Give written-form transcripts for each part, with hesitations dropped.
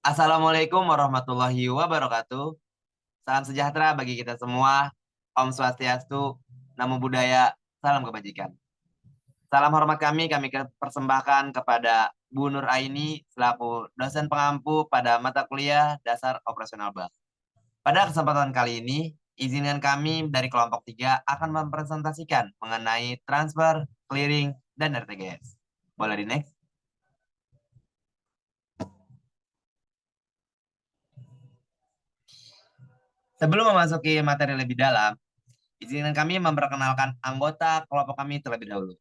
Assalamualaikum warahmatullahi wabarakatuh. Salam sejahtera bagi kita semua. Om Swastiastu, Namo Buddhaya, salam kebajikan. Salam hormat kami persembahkan kepada Bu Nur Aini selaku dosen pengampu pada mata kuliah dasar operasional bank. Pada kesempatan kali ini, izinkan kami dari kelompok 3 akan mempresentasikan mengenai transfer, clearing, dan RTGS. Boleh di next? Sebelum memasuki materi lebih dalam, izinkan kami memperkenalkan anggota kelompok kami terlebih dahulu.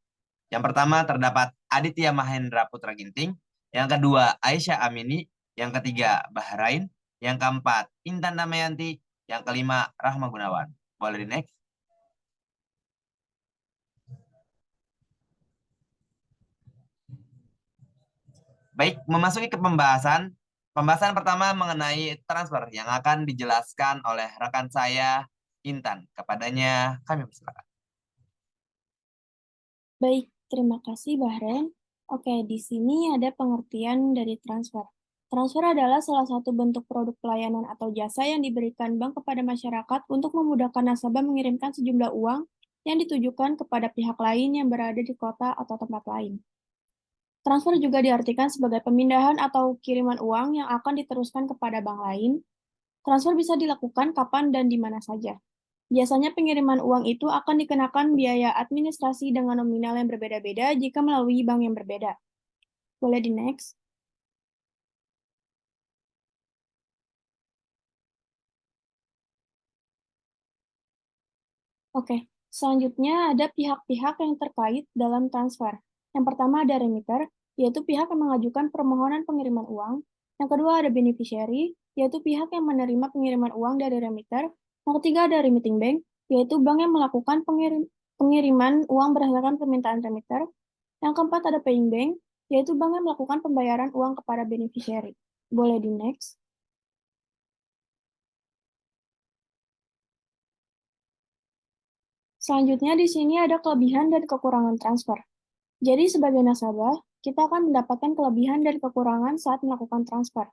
Yang pertama terdapat Aditya Mahendra Putra Ginting, yang kedua Aisyah Amini, yang ketiga Bahrain, yang keempat Intan Damayanti, yang kelima Rahma Gunawan. Boleh di next? Baik, memasuki ke pembahasan. Pembahasan pertama mengenai transfer yang akan dijelaskan oleh rekan saya Intan. Kepadanya kami persilakan. Baik, terima kasih Bahren. Oke, di sini ada pengertian dari transfer. Transfer adalah salah satu bentuk produk pelayanan atau jasa yang diberikan bank kepada masyarakat untuk memudahkan nasabah mengirimkan sejumlah uang yang ditujukan kepada pihak lain yang berada di kota atau tempat lain. Transfer juga diartikan sebagai pemindahan atau kiriman uang yang akan diteruskan kepada bank lain. Transfer bisa dilakukan kapan dan di mana saja. Biasanya pengiriman uang itu akan dikenakan biaya administrasi dengan nominal yang berbeda-beda jika melalui bank yang berbeda. Boleh di next? Oke, selanjutnya ada pihak-pihak yang terkait dalam transfer. Yang pertama ada remitter, yaitu pihak yang mengajukan permohonan pengiriman uang. Yang kedua ada beneficiary, yaitu pihak yang menerima pengiriman uang dari remitter. Yang ketiga ada remitting bank, yaitu bank yang melakukan pengiriman uang berdasarkan permintaan remitter. Yang keempat ada paying bank, yaitu bank yang melakukan pembayaran uang kepada beneficiary. Boleh di next. Selanjutnya di sini ada kelebihan dan kekurangan transfer. Jadi sebagai nasabah, kita akan mendapatkan kelebihan dan kekurangan saat melakukan transfer.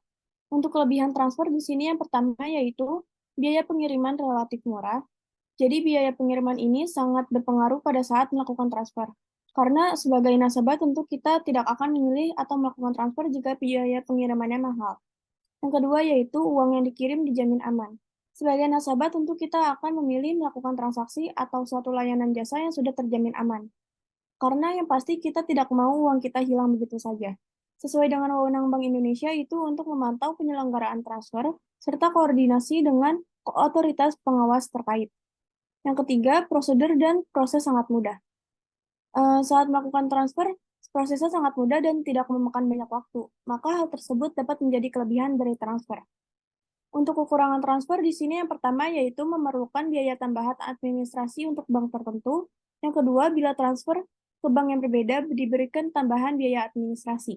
Untuk kelebihan transfer di sini yang pertama yaitu biaya pengiriman relatif murah. Jadi biaya pengiriman ini sangat berpengaruh pada saat melakukan transfer. Karena sebagai nasabah tentu kita tidak akan memilih atau melakukan transfer jika biaya pengirimannya mahal. Yang kedua yaitu uang yang dikirim dijamin aman. Sebagai nasabah tentu kita akan memilih melakukan transaksi atau suatu layanan jasa yang sudah terjamin aman. Karena yang pasti kita tidak mau uang kita hilang begitu saja. Sesuai dengan wewenang Bank Indonesia itu untuk memantau penyelenggaraan transfer serta koordinasi dengan otoritas pengawas terkait. Yang ketiga, prosedur dan proses sangat mudah. Saat melakukan transfer, prosesnya sangat mudah dan tidak memakan banyak waktu. Maka hal tersebut dapat menjadi kelebihan dari transfer. Untuk kekurangan transfer di sini yang pertama yaitu memerlukan biaya tambahan administrasi untuk bank tertentu. Yang kedua, bila transfer ke bank yang berbeda diberikan tambahan biaya administrasi.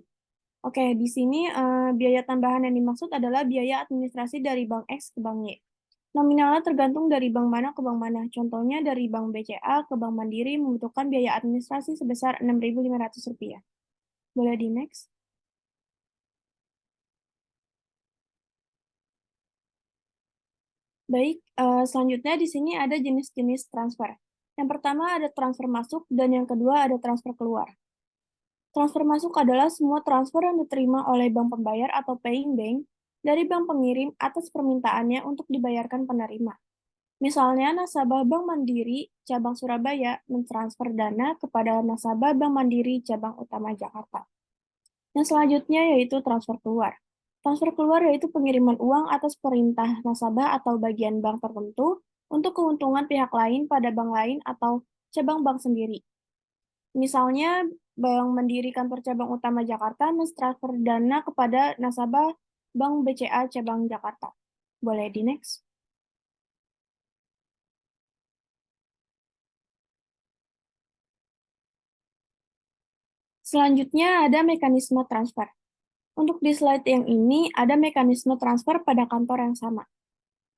Oke, di sini biaya tambahan yang dimaksud adalah biaya administrasi dari bank X ke bank Y. Nominalnya tergantung dari bank mana ke bank mana. Contohnya dari bank BCA ke bank Mandiri membutuhkan biaya administrasi sebesar Rp6.500. Boleh di next? Baik, selanjutnya di sini ada jenis-jenis transfer. Yang pertama ada transfer masuk dan yang kedua ada transfer keluar. Transfer masuk adalah semua transfer yang diterima oleh bank pembayar atau paying bank dari bank pengirim atas permintaannya untuk dibayarkan penerima. Misalnya, nasabah Bank Mandiri cabang Surabaya mentransfer dana kepada nasabah Bank Mandiri cabang utama Jakarta. Yang selanjutnya yaitu transfer keluar. Transfer keluar yaitu pengiriman uang atas perintah nasabah atau bagian bank tertentu untuk keuntungan pihak lain pada bank lain atau cabang bank sendiri. Misalnya, Bank Mandiri kantor cabang utama Jakarta mentransfer dana kepada nasabah Bank BCA cabang Jakarta. Boleh di next. Selanjutnya ada mekanisme transfer. Untuk di slide yang ini ada mekanisme transfer pada kantor yang sama.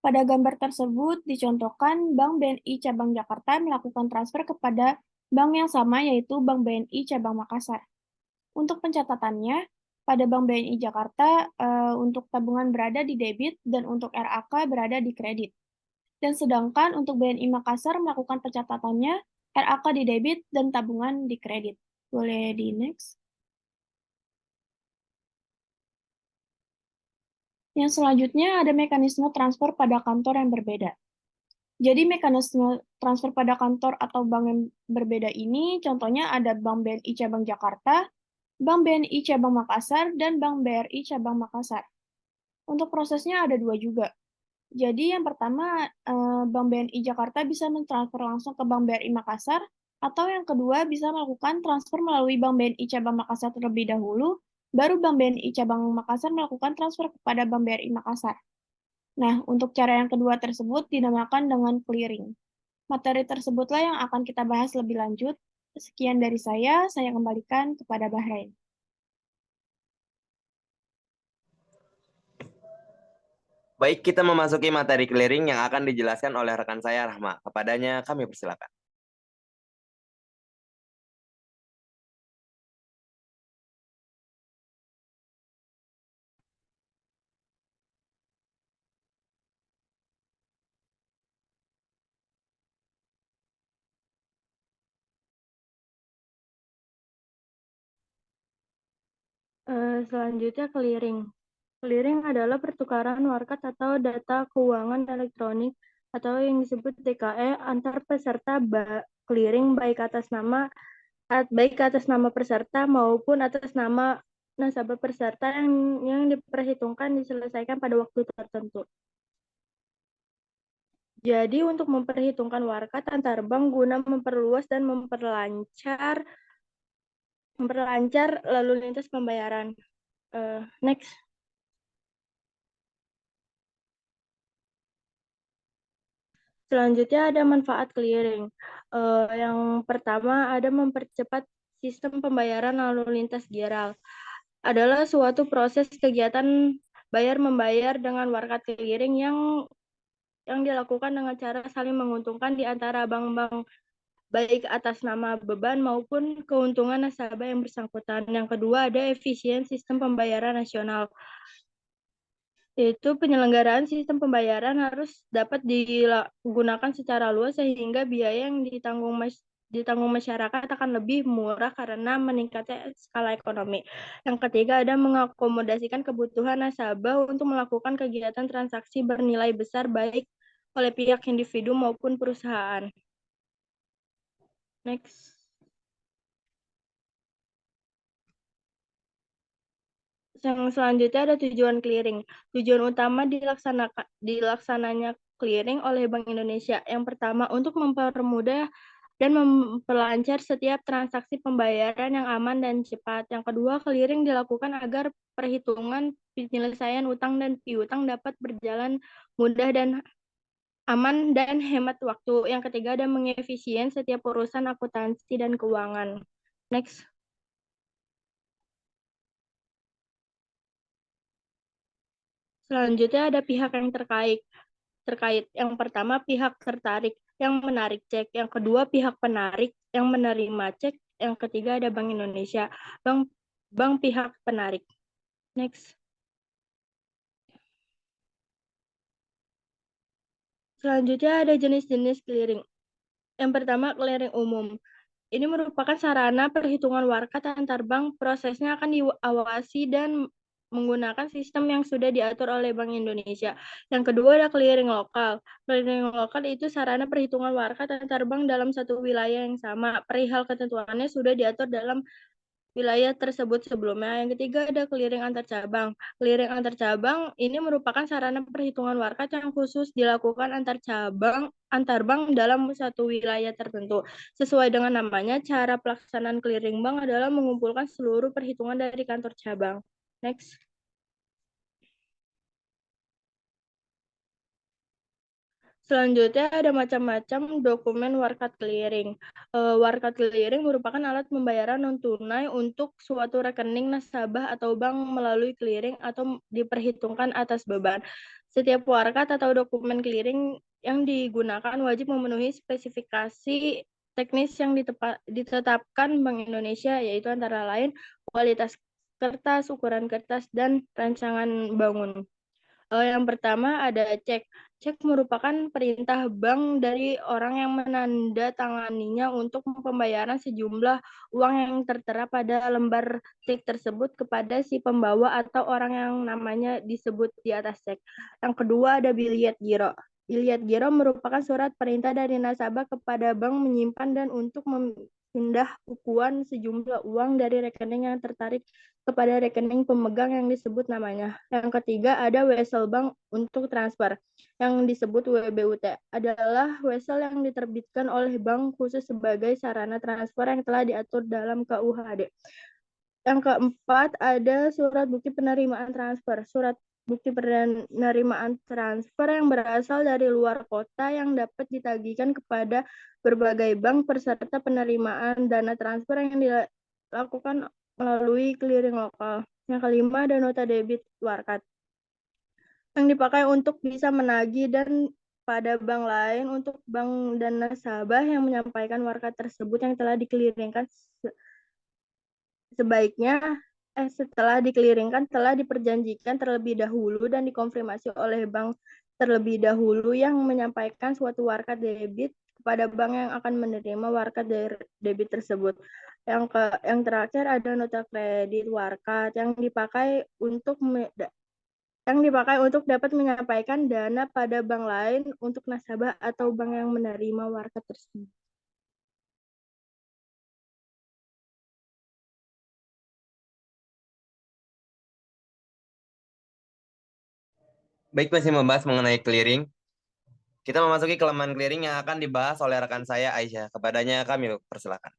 Pada gambar tersebut dicontohkan Bank BNI Cabang Jakarta melakukan transfer kepada bank yang sama yaitu Bank BNI Cabang Makassar. Untuk pencatatannya, Pada Bank BNI Jakarta, untuk tabungan berada di debit dan untuk RAK berada di kredit. Dan sedangkan untuk BNI Makassar melakukan pencatatannya, RAK di debit dan tabungan di kredit. Boleh di next. Yang selanjutnya ada mekanisme transfer pada kantor yang berbeda. Jadi mekanisme transfer pada kantor atau bank yang berbeda ini contohnya ada Bank BNI Cabang Jakarta, Bank BNI Cabang Makassar, dan Bank BRI Cabang Makassar. Untuk prosesnya ada dua juga. Jadi yang pertama, Bank BNI Jakarta bisa mentransfer langsung ke Bank BRI Makassar, atau yang kedua bisa melakukan transfer melalui Bank BNI Cabang Makassar terlebih dahulu, baru Bank BNI Cabang Makassar melakukan transfer kepada Bank BRI Makassar. Nah, untuk cara yang kedua tersebut dinamakan dengan clearing. Materi tersebutlah yang akan kita bahas lebih lanjut. Sekian dari saya kembalikan kepada Bahrain. Baik, kita memasuki materi clearing yang akan dijelaskan oleh rekan saya Rahma. Kepadanya kami persilakan. Selanjutnya clearing. Clearing adalah pertukaran warkat atau data keuangan elektronik atau yang disebut DKE antar peserta clearing baik atas nama peserta maupun atas nama nasabah peserta yang diperhitungkan diselesaikan pada waktu tertentu. Jadi untuk memperhitungkan warkat antar bank guna memperluas dan memperlancar lalu lintas pembayaran. Next. Selanjutnya ada manfaat clearing. Yang pertama ada mempercepat sistem pembayaran lalu lintas giral. Adalah suatu proses kegiatan bayar-membayar dengan warkat clearing yang dilakukan dengan cara saling menguntungkan di antara bank-bank baik atas nama beban maupun keuntungan nasabah yang bersangkutan. Yang kedua ada efisien sistem pembayaran nasional. Yaitu penyelenggaraan sistem pembayaran harus dapat digunakan secara luas sehingga biaya yang ditanggung masyarakat akan lebih murah karena meningkatnya skala ekonomi. Yang ketiga ada mengakomodasikan kebutuhan nasabah untuk melakukan kegiatan transaksi bernilai besar baik oleh pihak individu maupun perusahaan. Next. Yang selanjutnya ada tujuan clearing. Tujuan utama dilaksananya clearing oleh Bank Indonesia. Yang pertama, untuk mempermudah dan memperlancar setiap transaksi pembayaran yang aman dan cepat. Yang kedua, clearing dilakukan agar perhitungan penyelesaian utang dan piutang dapat berjalan mudah dan aman dan hemat waktu. Yang ketiga, ada mengefisien setiap urusan akuntansi dan keuangan. Next. Selanjutnya ada pihak yang terkait. Yang pertama pihak tertarik yang menarik cek, yang kedua pihak penarik yang menerima cek, yang ketiga ada Bank Indonesia, bank pihak penarik. Next. Selanjutnya ada jenis-jenis clearing. Yang pertama clearing umum. Ini merupakan sarana perhitungan warkat antar bank. Prosesnya akan diawasi dan menggunakan sistem yang sudah diatur oleh Bank Indonesia. Yang kedua ada clearing lokal. Clearing lokal itu sarana perhitungan warkat antar bank dalam satu wilayah yang sama. Perihal ketentuannya sudah diatur dalam wilayah tersebut sebelumnya. Yang ketiga ada clearing antar cabang. Clearing antar cabang ini merupakan sarana perhitungan warkat yang khusus dilakukan antar bank dalam satu wilayah tertentu. Sesuai dengan namanya, cara pelaksanaan clearing bank adalah mengumpulkan seluruh perhitungan dari kantor cabang. Next. Selanjutnya ada macam-macam dokumen warkat clearing. Warkat clearing merupakan alat pembayaran non-tunai untuk suatu rekening nasabah atau bank melalui clearing atau diperhitungkan atas beban. Setiap warkat atau dokumen clearing yang digunakan wajib memenuhi spesifikasi teknis yang ditetapkan Bank Indonesia, yaitu antara lain kualitas kertas, ukuran kertas, dan rancangan bangun. Yang pertama ada cek. Cek merupakan perintah bank dari orang yang menandatanganinya untuk pembayaran sejumlah uang yang tertera pada lembar cek tersebut kepada si pembawa atau orang yang namanya disebut di atas cek. Yang kedua ada biliet giro. Biliet giro merupakan surat perintah dari nasabah kepada bank menyimpan dan untuk memindah ukuan sejumlah uang dari rekening yang tertarik kepada rekening pemegang yang disebut namanya. Yang ketiga ada wesel bank untuk transfer yang disebut WBUT adalah wesel yang diterbitkan oleh bank khusus sebagai sarana transfer yang telah diatur dalam KUHD. Yang keempat ada surat bukti penerimaan transfer. Surat bukti penerimaan transfer yang berasal dari luar kota yang dapat ditagihkan kepada berbagai bank peserta penerimaan dana transfer yang dilakukan melalui clearing lokal. Yang kelima ada nota debit warkat yang dipakai untuk bisa menagih dan pada bank lain untuk bank dan nasabah yang menyampaikan warkat tersebut yang telah dikeliringkan sebaiknya setelah dikeliringkan telah diperjanjikan terlebih dahulu dan dikonfirmasi oleh bank terlebih dahulu yang menyampaikan suatu warkat debit kepada bank yang akan menerima warkat debit tersebut. Yang terakhir ada nota kredit warkat yang dipakai untuk dapat menyampaikan dana pada bank lain untuk nasabah atau bank yang menerima warkat tersebut. Baik, masih membahas mengenai clearing. Kita memasuki kelemahan clearing yang akan dibahas oleh rekan saya Aisyah. Kepadanya kami persilakan.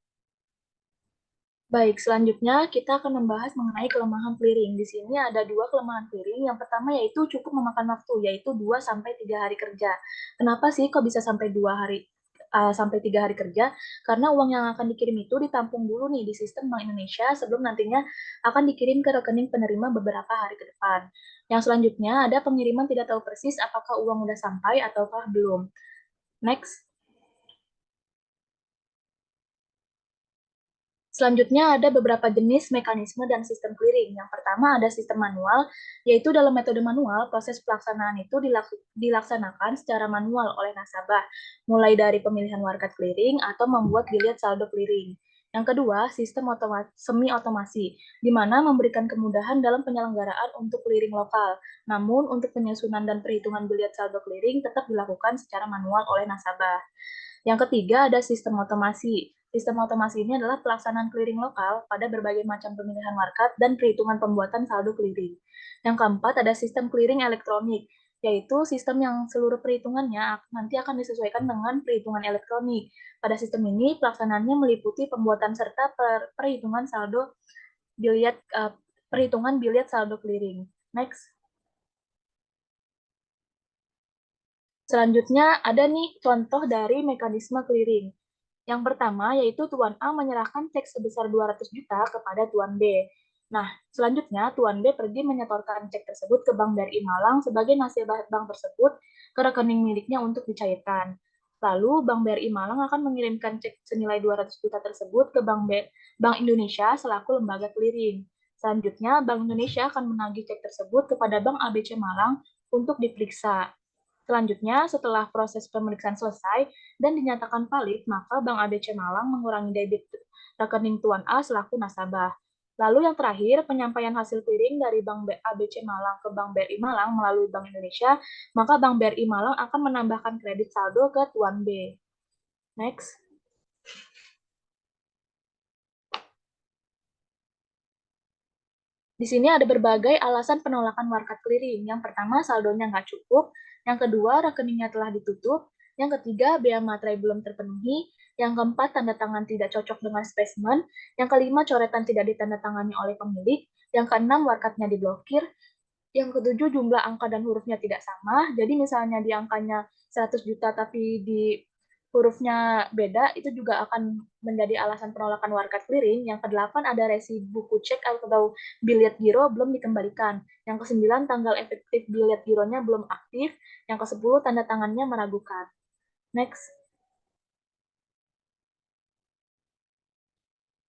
Baik, selanjutnya kita akan membahas mengenai kelemahan clearing. Di sini ada dua kelemahan clearing. Yang pertama yaitu cukup memakan waktu, yaitu 2-3 hari kerja. Kenapa sih kok bisa sampai 3 hari kerja? Karena uang yang akan dikirim itu ditampung dulu nih di sistem Bank Indonesia sebelum nantinya akan dikirim ke rekening penerima beberapa hari ke depan. Yang selanjutnya ada pengiriman tidak tahu persis apakah uang udah sampai ataukah belum. Next. Selanjutnya ada beberapa jenis mekanisme dan sistem clearing. Yang pertama ada sistem manual, yaitu dalam metode manual, proses pelaksanaan itu dilaksanakan secara manual oleh nasabah, mulai dari pemilihan warkat clearing atau membuat dilihat saldo clearing. Yang kedua, sistem semi otomasi, di mana memberikan kemudahan dalam penyelenggaraan untuk clearing lokal. Namun, untuk penyusunan dan perhitungan dilihat saldo clearing tetap dilakukan secara manual oleh nasabah. Yang ketiga ada sistem otomasi. Sistem otomasi ini adalah pelaksanaan clearing lokal pada berbagai macam pemilihan market dan perhitungan pembuatan saldo clearing. Yang keempat ada sistem clearing elektronik, yaitu sistem yang seluruh perhitungannya nanti akan disesuaikan dengan perhitungan elektronik. Pada sistem ini pelaksanaannya meliputi pembuatan serta perhitungan biliet saldo clearing. Next. Selanjutnya ada nih contoh dari mekanisme clearing. Yang pertama yaitu Tuan A menyerahkan cek sebesar 200 juta kepada Tuan B. Nah, selanjutnya Tuan B pergi menyetorkan cek tersebut ke Bank BRI Malang sebagai nasabah bank tersebut ke rekening miliknya untuk dicairkan. Lalu Bank BRI Malang akan mengirimkan cek senilai 200 juta tersebut ke Bank Indonesia selaku lembaga clearing. Selanjutnya, Bank Indonesia akan menagih cek tersebut kepada Bank ABC Malang untuk diperiksa. Selanjutnya, setelah proses pemeriksaan selesai dan dinyatakan valid, maka Bank ABC Malang mengurangi debit rekening Tuan A selaku nasabah. Lalu yang terakhir, penyampaian hasil clearing dari Bank ABC Malang ke Bank BRI Malang melalui Bank Indonesia, maka Bank BRI Malang akan menambahkan kredit saldo ke Tuan B. Next. Di sini ada berbagai alasan penolakan warkat clearing. Yang pertama, saldonya nggak cukup. Yang kedua, rekeningnya telah ditutup. Yang ketiga, bea materai belum terpenuhi. Yang keempat, tanda tangan tidak cocok dengan spesimen. Yang kelima, coretan tidak ditandatangani oleh pemilik. Yang keenam, warkatnya diblokir. Yang ketujuh, jumlah angka dan hurufnya tidak sama. Jadi misalnya di angkanya 100 juta tapi di hurufnya beda, itu juga akan menjadi alasan penolakan warkat clearing. Yang kedelapan ada resi buku cek atau biliet giro belum dikembalikan. Yang kesembilan tanggal efektif biliet gironya belum aktif. Yang kesepuluh tanda tangannya meragukan. Next.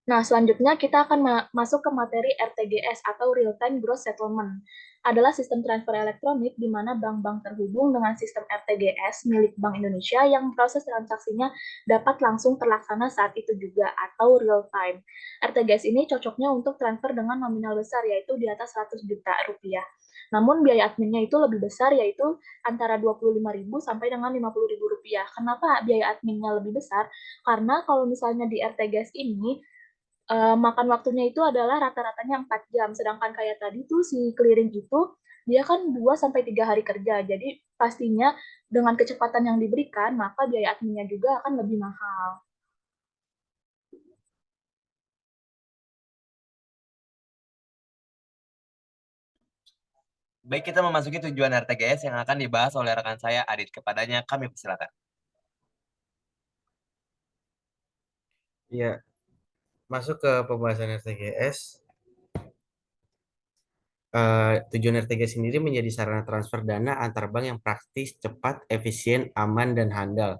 Nah, selanjutnya kita akan masuk ke materi RTGS atau Real Time Gross Settlement. Adalah sistem transfer elektronik di mana bank-bank terhubung dengan sistem RTGS milik Bank Indonesia yang proses transaksinya dapat langsung terlaksana saat itu juga atau real time. RTGS ini cocoknya untuk transfer dengan nominal besar yaitu di atas 100 juta rupiah. Namun biaya adminnya itu lebih besar yaitu antara 25.000 sampai dengan 50.000 rupiah. Kenapa biaya adminnya lebih besar? Karena kalau misalnya di RTGS ini makan waktunya itu adalah rata-ratanya 4 jam. Sedangkan kayak tadi tuh si clearing itu dia kan 2 sampai 3 hari kerja. Jadi pastinya dengan kecepatan yang diberikan, maka biaya adminnya juga akan lebih mahal. Baik, kita memasuki tujuan RTGS yang akan dibahas oleh rekan saya Adit. Kepadanya kami persilakan. Ya, masuk ke pembahasan RTGS. Tujuan RTGS sendiri menjadi sarana transfer dana antar bank yang praktis, cepat, efisien, aman, dan handal,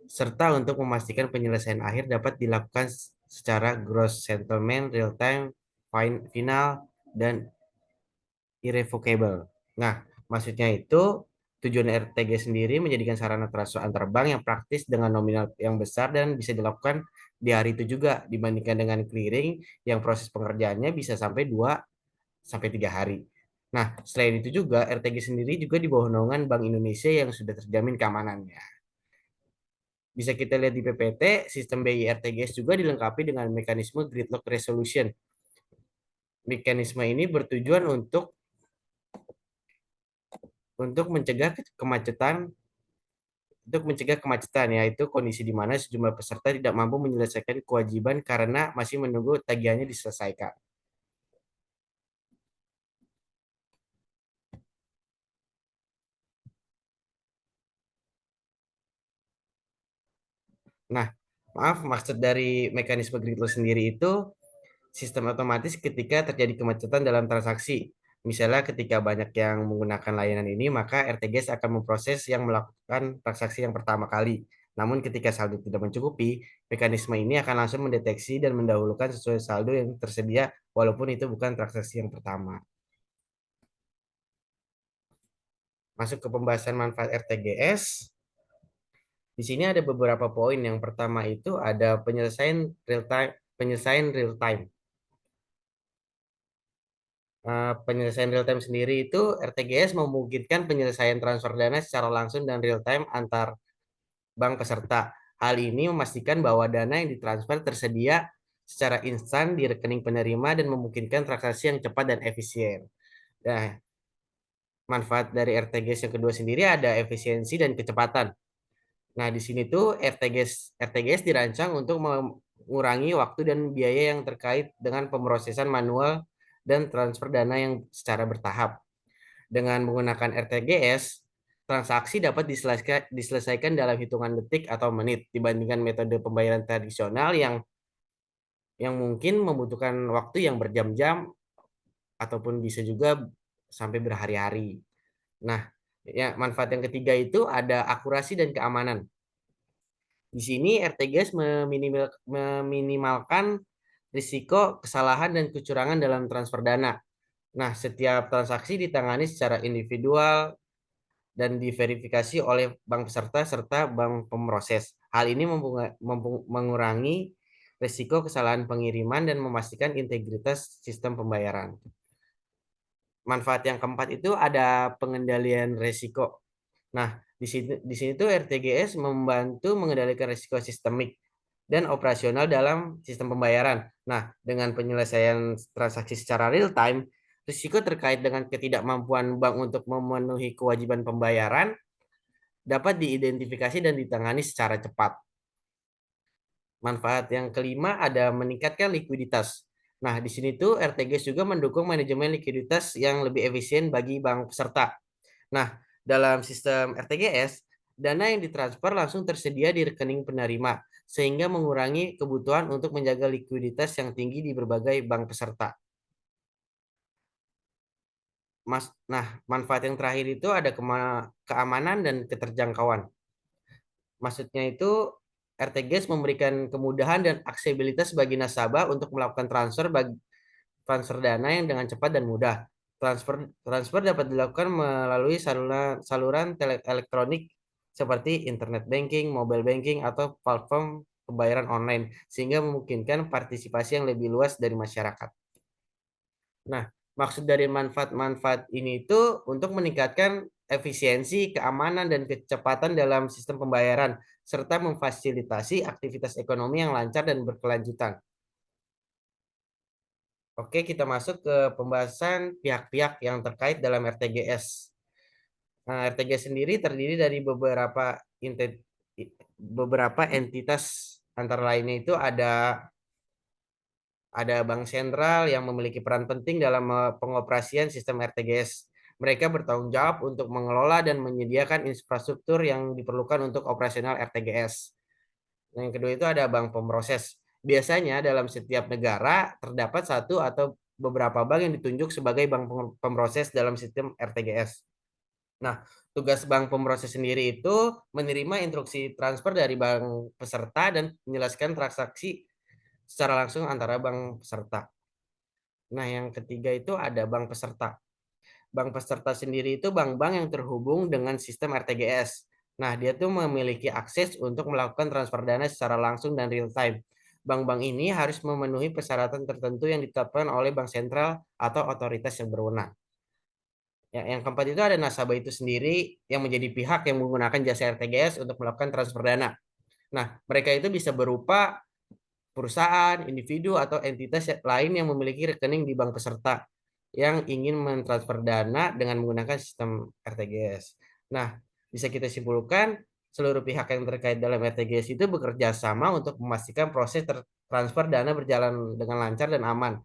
serta untuk memastikan penyelesaian akhir dapat dilakukan secara gross settlement, real time, final, dan irrevocable. Nah, maksudnya itu tujuan RTG sendiri menjadikan sarana transfer antar bank yang praktis dengan nominal yang besar dan bisa dilakukan di hari itu juga dibandingkan dengan clearing yang proses pengerjaannya bisa sampai 2 sampai 3 hari. Nah, selain itu juga RTG sendiri juga di bawah naungan Bank Indonesia yang sudah terjamin keamanannya. Bisa kita lihat di PPT, sistem BI RTGS juga dilengkapi dengan mekanisme gridlock resolution. Mekanisme ini bertujuan untuk mencegah kemacetan yaitu kondisi di mana sejumlah peserta tidak mampu menyelesaikan kewajiban karena masih menunggu tagihannya diselesaikan. Nah, maksud dari mekanisme gridlock sendiri itu sistem otomatis ketika terjadi kemacetan dalam transaksi. Misalnya ketika banyak yang menggunakan layanan ini, maka RTGS akan memproses yang melakukan transaksi yang pertama kali. Namun ketika saldo tidak mencukupi, mekanisme ini akan langsung mendeteksi dan mendahulukan sesuai saldo yang tersedia walaupun itu bukan transaksi yang pertama. Masuk ke pembahasan manfaat RTGS. Di sini ada beberapa poin. Yang pertama itu ada penyelesaian real time. Penyelesaian real time sendiri itu RTGS memungkinkan penyelesaian transfer dana secara langsung dan real time antar bank peserta. Hal ini memastikan bahwa dana yang ditransfer tersedia secara instan di rekening penerima dan memungkinkan transaksi yang cepat dan efisien. Nah, manfaat dari RTGS yang kedua sendiri ada efisiensi dan kecepatan. Nah, di sini tuh RTGS dirancang untuk mengurangi waktu dan biaya yang terkait dengan pemrosesan manual dan transfer dana yang secara bertahap. Dengan menggunakan RTGS, transaksi dapat diselesaikan dalam hitungan detik atau menit dibandingkan metode pembayaran tradisional yang mungkin membutuhkan waktu yang berjam-jam ataupun bisa juga sampai berhari-hari. Nah, ya manfaat yang ketiga itu ada akurasi dan keamanan. Di sini RTGS meminimalkan risiko kesalahan dan kecurangan dalam transfer dana. Nah, setiap transaksi ditangani secara individual dan diverifikasi oleh bank peserta serta bank pemroses. Hal ini mengurangi risiko kesalahan pengiriman dan memastikan integritas sistem pembayaran. Manfaat yang keempat itu ada pengendalian risiko. Nah, di sini tuh RTGS membantu mengendalikan risiko sistemik dan operasional dalam sistem pembayaran. Nah, dengan penyelesaian transaksi secara real time, risiko terkait dengan ketidakmampuan bank untuk memenuhi kewajiban pembayaran dapat diidentifikasi dan ditangani secara cepat. Manfaat yang kelima ada meningkatkan likuiditas. Nah, di sini tuh RTGS juga mendukung manajemen likuiditas yang lebih efisien bagi bank peserta. Nah, dalam sistem RTGS, dana yang ditransfer langsung tersedia di rekening penerima, sehingga mengurangi kebutuhan untuk menjaga likuiditas yang tinggi di berbagai bank peserta. Nah, manfaat yang terakhir itu ada keamanan dan keterjangkauan. Maksudnya itu RTGS memberikan kemudahan dan aksesibilitas bagi nasabah untuk melakukan transfer dana yang dengan cepat dan mudah. Transfer dapat dilakukan melalui saluran elektronik seperti internet banking, mobile banking, atau platform pembayaran online, sehingga memungkinkan partisipasi yang lebih luas dari masyarakat. Nah, maksud dari manfaat-manfaat ini itu untuk meningkatkan efisiensi, keamanan, dan kecepatan dalam sistem pembayaran, serta memfasilitasi aktivitas ekonomi yang lancar dan berkelanjutan. Oke, kita masuk ke pembahasan pihak-pihak yang terkait dalam RTGS. Nah, RTGS sendiri terdiri dari beberapa entitas, antara lainnya itu ada bank sentral yang memiliki peran penting dalam pengoperasian sistem RTGS. Mereka bertanggung jawab untuk mengelola dan menyediakan infrastruktur yang diperlukan untuk operasional RTGS. Yang kedua itu ada bank pemroses. Biasanya dalam setiap negara terdapat satu atau beberapa bank yang ditunjuk sebagai bank pemroses dalam sistem RTGS. Nah, tugas bank pemroses sendiri itu menerima instruksi transfer dari bank peserta dan menjelaskan transaksi secara langsung antara bank peserta. Nah, yang ketiga itu ada bank peserta. Bank peserta sendiri itu bank-bank yang terhubung dengan sistem RTGS. Nah, dia tuh memiliki akses untuk melakukan transfer dana secara langsung dan real time. Bank-bank ini harus memenuhi persyaratan tertentu yang ditetapkan oleh bank sentral atau otoritas yang berwenang. Yang keempat itu ada nasabah itu sendiri yang menjadi pihak yang menggunakan jasa RTGS untuk melakukan transfer dana. Nah, mereka itu bisa berupa perusahaan, individu, atau entitas lain yang memiliki rekening di bank peserta yang ingin mentransfer dana dengan menggunakan sistem RTGS. Nah, bisa kita simpulkan seluruh pihak yang terkait dalam RTGS itu bekerja sama untuk memastikan proses transfer dana berjalan dengan lancar dan aman.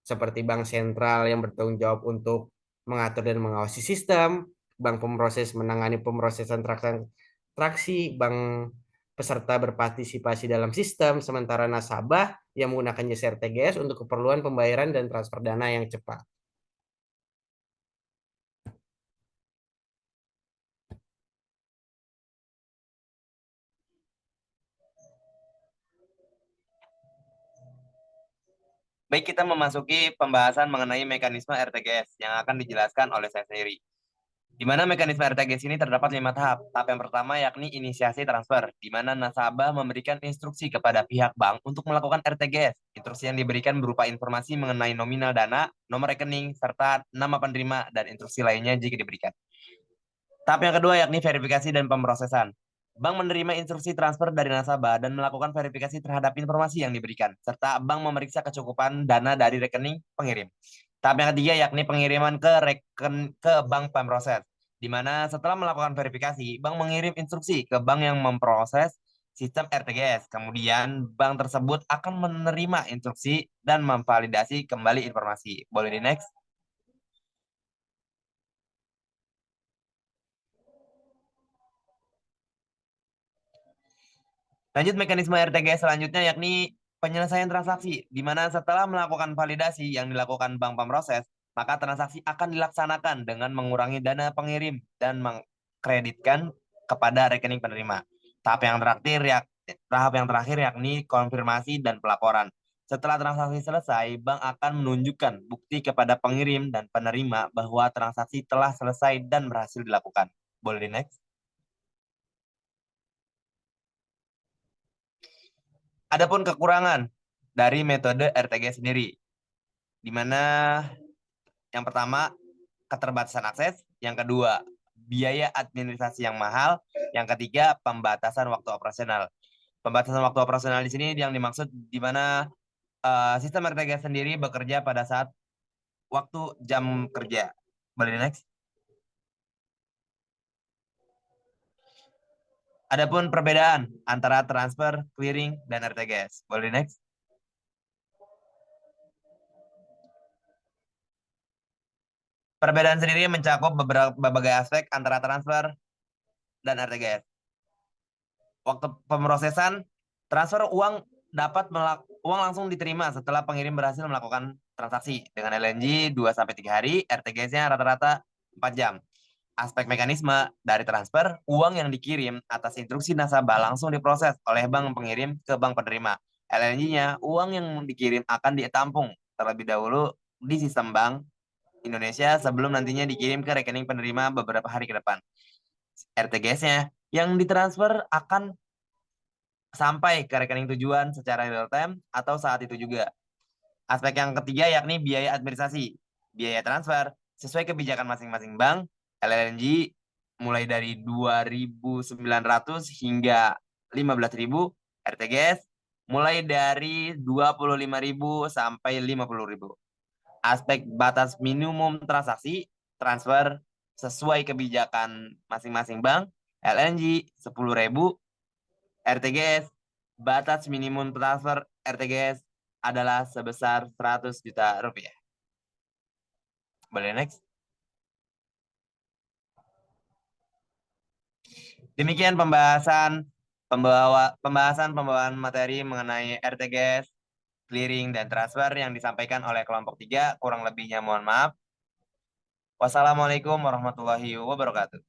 Seperti bank sentral yang bertanggung jawab untuk mengatur dan mengawasi sistem, bank pemroses menangani pemrosesan transaksi, bank peserta berpartisipasi dalam sistem, sementara nasabah yang menggunakan jasa RTGS untuk keperluan pembayaran dan transfer dana yang cepat. Baik, kita memasuki pembahasan mengenai mekanisme RTGS yang akan dijelaskan oleh saya sendiri. Di mana mekanisme RTGS ini terdapat 5 tahap. Tahap yang pertama yakni inisiasi transfer, di mana nasabah memberikan instruksi kepada pihak bank untuk melakukan RTGS. Instruksi yang diberikan berupa informasi mengenai nominal dana, nomor rekening, serta nama penerima dan instruksi lainnya jika diberikan. Tahap yang kedua yakni verifikasi dan pemrosesan. Bank menerima instruksi transfer dari nasabah dan melakukan verifikasi terhadap informasi yang diberikan, serta bank memeriksa kecukupan dana dari rekening pengirim. Tahap yang ketiga yakni pengiriman ke bank pemroses, di mana setelah melakukan verifikasi, bank mengirim instruksi ke bank yang memproses sistem RTGS. Kemudian bank tersebut akan menerima instruksi dan memvalidasi kembali informasi. Boleh di next? Lanjut mekanisme RTGS selanjutnya yakni penyelesaian transaksi, di mana setelah melakukan validasi yang dilakukan bank pemroses, maka transaksi akan dilaksanakan dengan mengurangi dana pengirim dan mengkreditkan kepada rekening penerima. Tahap yang terakhir yakni konfirmasi dan pelaporan. Setelah transaksi selesai, bank akan menunjukkan bukti kepada pengirim dan penerima bahwa transaksi telah selesai dan berhasil dilakukan. Boleh di next? Adapun kekurangan dari metode RTG sendiri, di mana yang pertama keterbatasan akses, yang kedua biaya administrasi yang mahal, yang ketiga pembatasan waktu operasional. Pembatasan waktu operasional di sini yang dimaksud di mana sistem RTG sendiri bekerja pada saat waktu jam kerja. Boleh next? Adapun perbedaan antara transfer, clearing, dan RTGS. Boleh next? Perbedaan sendiri mencakup berbagai aspek antara transfer dan RTGS. Waktu pemrosesan, transfer uang uang langsung diterima setelah pengirim berhasil melakukan transaksi. Dengan LNG 2-3 hari, RTGS-nya rata-rata 4 jam. Aspek mekanisme dari transfer, uang yang dikirim atas instruksi nasabah langsung diproses oleh bank pengirim ke bank penerima. LNG-nya, uang yang dikirim akan ditampung terlebih dahulu di sistem bank Indonesia sebelum nantinya dikirim ke rekening penerima beberapa hari ke depan. RTGS-nya, yang ditransfer akan sampai ke rekening tujuan secara real time atau saat itu juga. Aspek yang ketiga yakni biaya administrasi. Biaya transfer sesuai kebijakan masing-masing bank, LNG mulai dari 2.900 hingga 15.000, RTGS mulai dari 25.000 sampai 50.000. Aspek batas minimum transaksi transfer sesuai kebijakan masing-masing bank, LNG 10.000, RTGS batas minimum transfer RTGS adalah sebesar 100 juta rupiah. Boleh next? Demikian pembahasan materi mengenai RTGS, clearing, dan transfer yang disampaikan oleh kelompok 3. Kurang lebihnya mohon maaf. Wassalamualaikum warahmatullahi wabarakatuh.